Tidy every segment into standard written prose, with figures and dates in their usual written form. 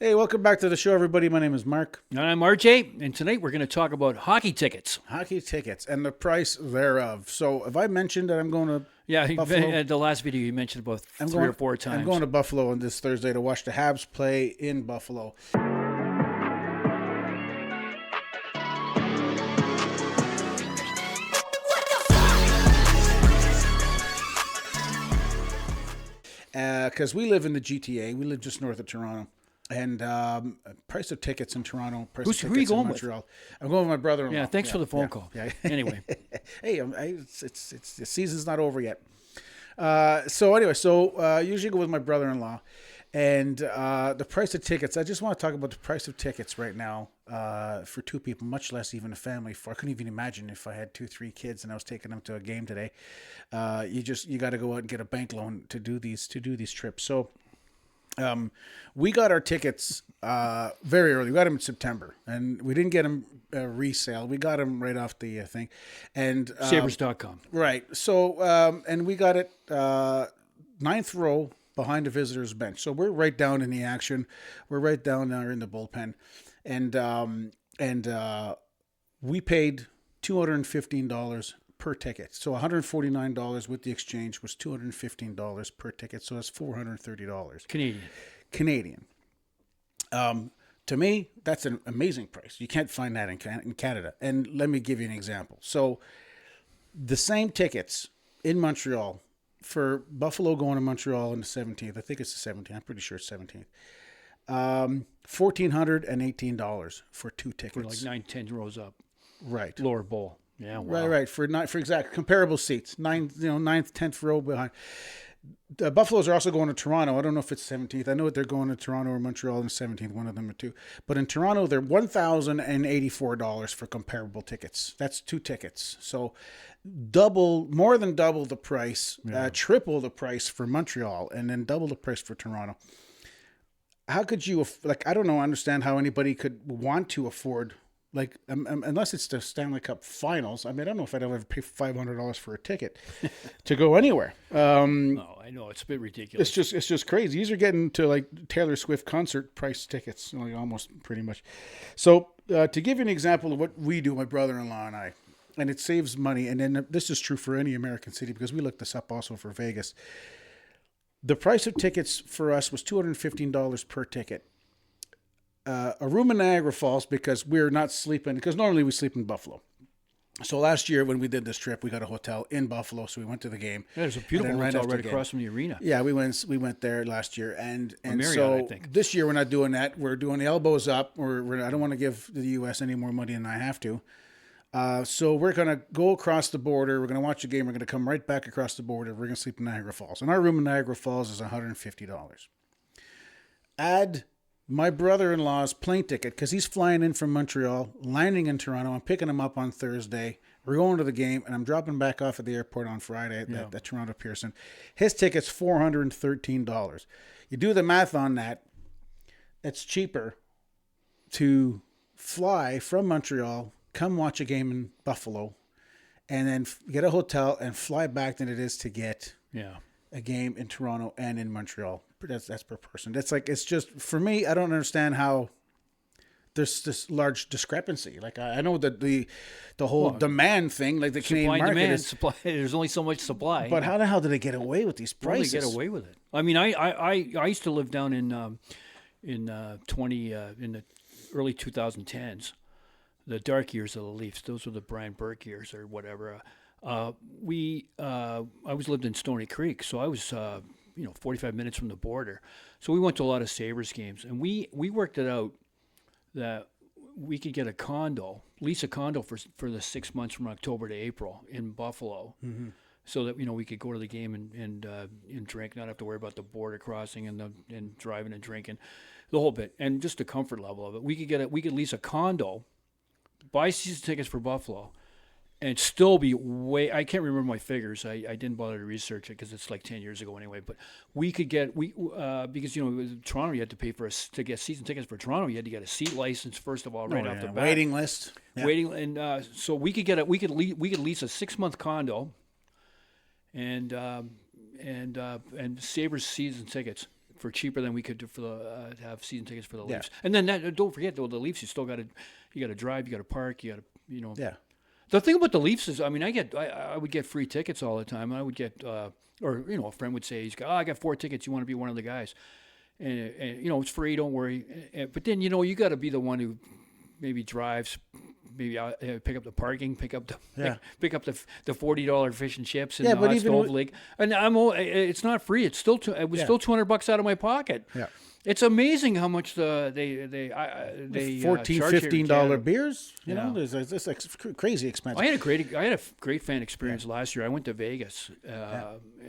Hey, welcome back to the show, everybody. My name is Mark. And I'm RJ, and tonight we're going to talk about hockey tickets. Hockey tickets and the price thereof. So, have I mentioned that I'm going to Yeah, Buffalo? at the last video you mentioned about three or four times. I'm going to Buffalo on this Thursday to watch the Habs play in Buffalo. Because we live in the GTA. We live just north of Toronto. And price of tickets in Toronto, price of Who are tickets you in going Montreal. With? I'm going with my brother-in-law. Yeah, thanks for the phone call. Yeah. Anyway. Hey, it's the season's not over yet. So usually go with my brother-in-law. And the price of tickets, I just want to talk about the price of tickets right now for two people, much less even a family. I couldn't even imagine if I had 2-3 kids and I was taking them to a game today. You got to go out and get a bank loan to do these trips. So we got our tickets very early. We got them in September, and we didn't get them resale. We got them right off the thing, and Sabres.com. Right. So and we got it ninth row behind the visitors' bench. So we're right down in the action. We're right down there in the bullpen, and we paid $215 per ticket. So $149 with the exchange was $215 per ticket. So that's $430 Canadian. To me, that's an amazing price. You can't find that in Canada. And let me give you an example. So the same tickets in Montreal for Buffalo going to Montreal on the 17th. I think it's the 17th. I'm pretty sure it's 17th. $1,418 for 2 tickets. For like 9-10 rows up. Right. Lower bowl. Yeah. Wow. Right. For exact comparable seats. 9th, 10th row behind. The Buffaloes are also going to Toronto. I don't know if it's 17th. I know that they're going to Toronto or Montreal on the 17th, one of them or two. But in Toronto, they're $1,084 for comparable tickets. That's 2 tickets. So more than double the price, triple the price for Montreal, and then double the price for Toronto. How could you, I don't know, understand how anybody could want to afford, unless it's the Stanley Cup Finals. I mean, I don't know if I'd ever pay $500 for a ticket to go anywhere. No, I know it's a bit ridiculous. It's just crazy. These are getting to like Taylor Swift concert price tickets, almost pretty much. So to give you an example of what we do, my brother-in-law and I, and it saves money. And then this is true for any American city because we looked this up also for Vegas. The price of tickets for us was $215 per ticket. A room in Niagara Falls because we're not sleeping, because normally we sleep in Buffalo. So last year when we did this trip, we got a hotel in Buffalo, so we went to the game. Yeah, there's a beautiful hotel right across from the arena. Yeah, we went there last year, and Marriott, so I think. This year we're not doing that. We're doing the elbows up. I don't want to give the U.S. any more money than I have to. So we're going to go across the border. We're going to watch the game. We're going to come right back across the border. We're going to sleep in Niagara Falls. And our room in Niagara Falls is $150. Add my brother-in-law's plane ticket, because he's flying in from Montreal, landing in Toronto. I'm picking him up on Thursday. We're going to the game, and I'm dropping back off at the airport on Friday at Toronto Pearson. His ticket's $413. You do the math on that, it's cheaper to fly from Montreal, come watch a game in Buffalo, and then get a hotel and fly back than it is to get a game in Toronto and in Montreal. That's per person. It's just, for me, I don't understand how there's this large discrepancy. I know that the whole demand thing, like the Canadian market demand, is supply. There's only so much supply. But how the hell do they get away with these prices? They get away with it. I mean, I used to live down in in the early 2010s, the dark years of the Leafs. Those were the Brian Burke years or whatever. I was lived in Stony Creek, so I was 45 minutes from the border. So we went to a lot of Sabres games, and we worked it out that we could get lease a condo for the 6 months from October to April in Buffalo, so that we could go to the game and drink, not have to worry about the border crossing and driving and drinking, the whole bit, and just the comfort level of it. We could lease a condo, buy season tickets for Buffalo, and still be I can't remember my figures. I didn't bother to research it because it's like 10 years ago anyway. But we could get because Toronto, you had to pay to get season tickets for Toronto. You had to get a seat license first of all, off the bat. Waiting list. Yeah. And so we could we could lease a 6-month condo, and Sabres season tickets for cheaper than we could do for the to have season tickets for the Yeah. Leafs. And then don't forget though, the Leafs, you got to drive, you got to park, you got to Yeah. The thing about the Leafs is, I mean, I would get free tickets all the time. I would get, or a friend would say, I got 4 tickets. You want to be one of the guys, and it's free. Don't worry. But then you got to be the one who maybe drives, maybe pick up the parking, pick up the $40 fish and chips and the hot stove league. And it's not free. It's still still $200 out of my pocket. Yeah. It's amazing how much they $14, charge $15 beers. You Yeah. know, it's like crazy expensive. I had a great fan experience last year. I went to Vegas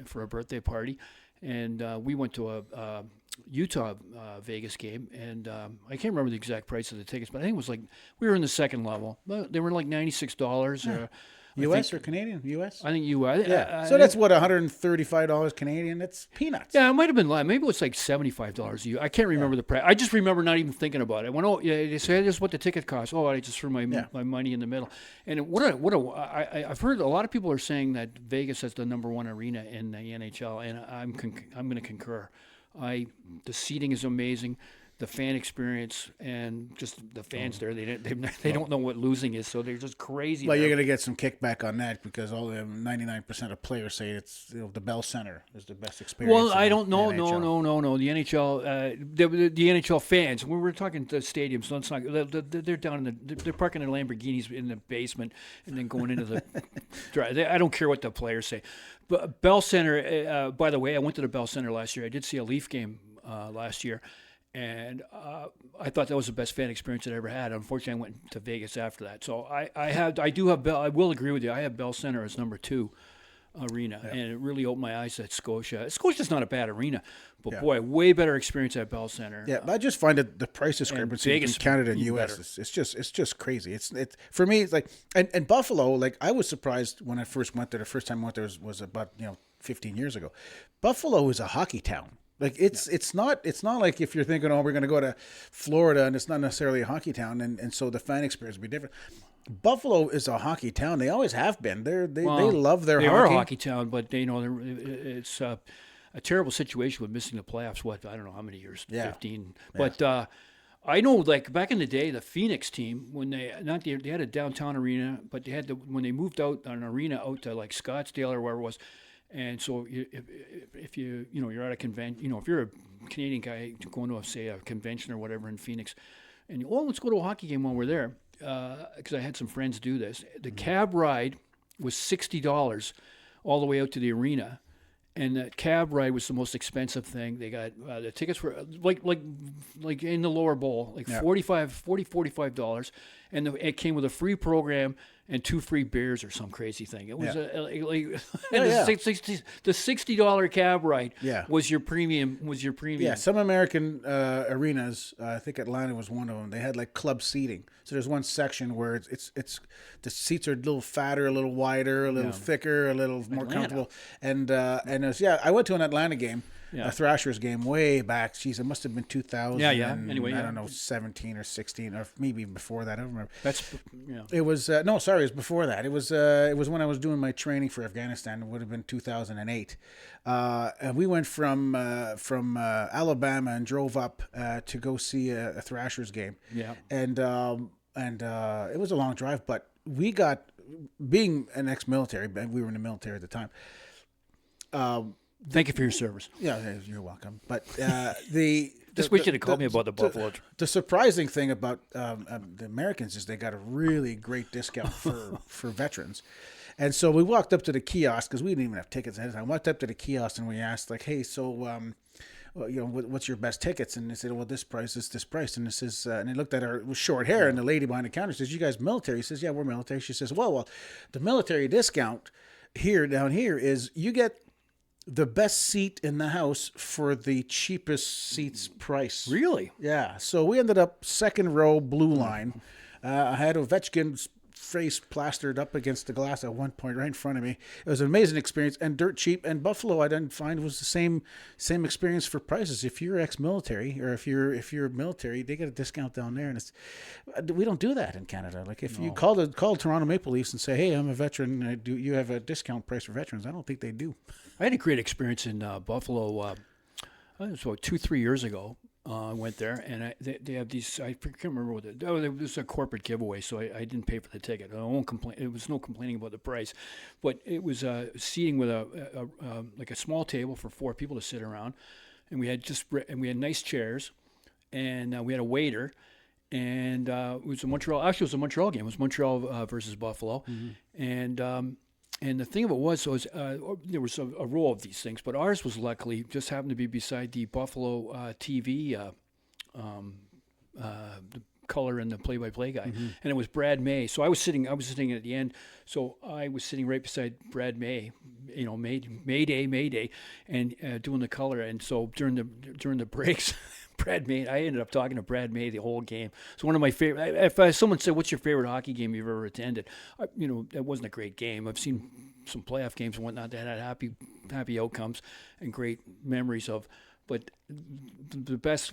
for a birthday party, and we went to a Utah Vegas game, and I can't remember the exact price of the tickets, but I think it was like we were in the second level. They were like $96. U.S. or Canadian? U.S. I think U.S. Yeah. So that's what, $135 Canadian. It's peanuts. Yeah, it might have been less. Maybe it was like $75. I can't remember the price. I just remember not even thinking about it. I went, they said this is what the ticket costs. Oh, I just threw my money in the middle. And I've heard a lot of people are saying that Vegas is the number one arena in the NHL, and I'm going to concur. The seating is amazing. The fan experience and just the fans there, they don't know what losing is, so they're just crazy. Well, you're going to get some kickback on that because all the 99% of players say it's the Bell Center is the best experience. Well, I don't know. No. The NHL, the NHL fans. When we're talking the stadiums, so it's not. They're down in they're parking their Lamborghinis in the basement and then going into the drive. I don't care what the players say. But Bell Center. By the way, I went to the Bell Center last year. I did see a Leaf game last year. And I thought that was the best fan experience I ever had. Unfortunately, I went to Vegas after that. So I do have Bell. I will agree with you. I have Bell Center as number 2 arena, and it really opened my eyes at Scotia. Scotia's not a bad arena, but boy, way better experience at Bell Center. Yeah, but I just find that the price discrepancy between Canada and U.S. it's just crazy. It's for me. It's like and Buffalo. Like I was surprised when I first went there. The first time I went there was about 15 years ago. Buffalo is a hockey town. Like it's not like if you're thinking, we're going to go to Florida and it's not necessarily a hockey town, and so the fan experience will be different. Buffalo is a hockey town. They always have been. They love their hockey. They are a hockey town, but it's a terrible situation with missing the playoffs. I don't know how many years, 15. Yeah. But I know, like back in the day, the Phoenix team when they had a downtown arena, but they had when they moved out an arena out to like Scottsdale or wherever it was. And so if you're at a convention, if you're a Canadian guy going to, say, a convention or whatever in Phoenix, and let's go to a hockey game while we're there, because I had some friends do this. The cab ride was $60 all the way out to the arena, and that cab ride was the most expensive thing. They got the tickets were like in the lower bowl, like $45, and it came with a free program and 2 free beers or some crazy thing. It was the $60 cab ride was your premium. Yeah, some American arenas, I think Atlanta was one of them. They had like club seating. So there's one section where it's the seats are a little fatter, a little wider, a little thicker, a little more comfortable. And it was, I went to an Atlanta game. A Thrashers game way back. Jeez, it must have been 2000. Anyway, I don't know, 17 or 16, or maybe even before that. I don't remember. It was it was before that. It was when I was doing my training for Afghanistan. It would have been 2008. And we went from Alabama and drove up to go see a Thrashers game. Yeah. And it was a long drive, but we got, being an ex-military, we were in the military at the time. Thank you for your service. Yeah, you're welcome. But just wish you'd have called me about the Buffalo. The surprising thing about the Americans is they got a really great discount for veterans. And so we walked up to the kiosk because we didn't even have tickets ahead of time. I walked up to the kiosk and we asked, like, hey, so what's your best tickets? And they said, well, this price is this price. And this is, and they looked at her with short hair, and the lady behind the counter says, you guys military? He says, yeah, we're military. She says, well, the military discount down here is you get the best seat in the house for the cheapest seats price. Really? Yeah. So we ended up second row blue line. I had Ovechkin's face plastered up against the glass at one point right in front of me. It was an amazing experience and dirt cheap. And Buffalo, I didn't find, was the same experience for prices. If you're ex-military or if you're military, they get a discount down there, and we don't do that in Canada. Like if you call Toronto Maple Leafs and say, "Hey, I'm a veteran. Do you have a discount price for veterans?" I don't think they do. I had a great experience in Buffalo. it was about 2-3 years ago. I went there, and they have these. I can't remember what it was a corporate giveaway, so I didn't pay for the ticket. I won't complain. It was no complaining about the price, but it was seating with like a small table for 4 people to sit around, and we had nice chairs, and we had a waiter, and it was a Montreal. Actually, it was a Montreal game. It was Montreal versus Buffalo, and the thing of it was there was a row of these things, but ours was luckily just happened to be beside the Buffalo TV, the color and the play-by-play guy, and it was Brad May. So I was sitting at the end, so I was sitting right beside Brad May, Mayday, and doing the color. And so during the breaks. I ended up talking to Brad May the whole game. It's one of my favorite. If someone said, "What's your favorite hockey game you've ever attended?" It wasn't a great game. I've seen some playoff games and whatnot that had happy outcomes and great memories of. But the best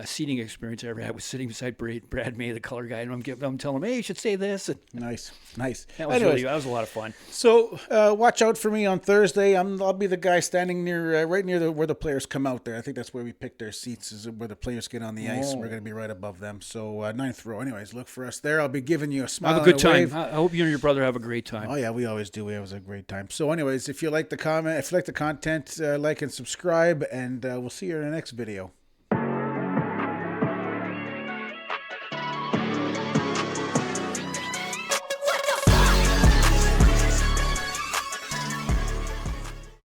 seating experience I ever had was sitting beside Brad May, the color guy, and I'm telling him, "Hey, you should say this." And Nice. that was a lot of fun. So watch out for me on Thursday. I'll be the guy standing right near where the players come out there. I think that's where we picked their seats, is where the players get on the ice. We're going to be right above them. So ninth row. Anyways, look for us there. I'll be giving you a smile. Have a good time. Wave. I hope you and your brother have a great time. Oh yeah, we always do. We always have a great time. So anyways, if you like the content, like and subscribe, and we'll see you in the next video.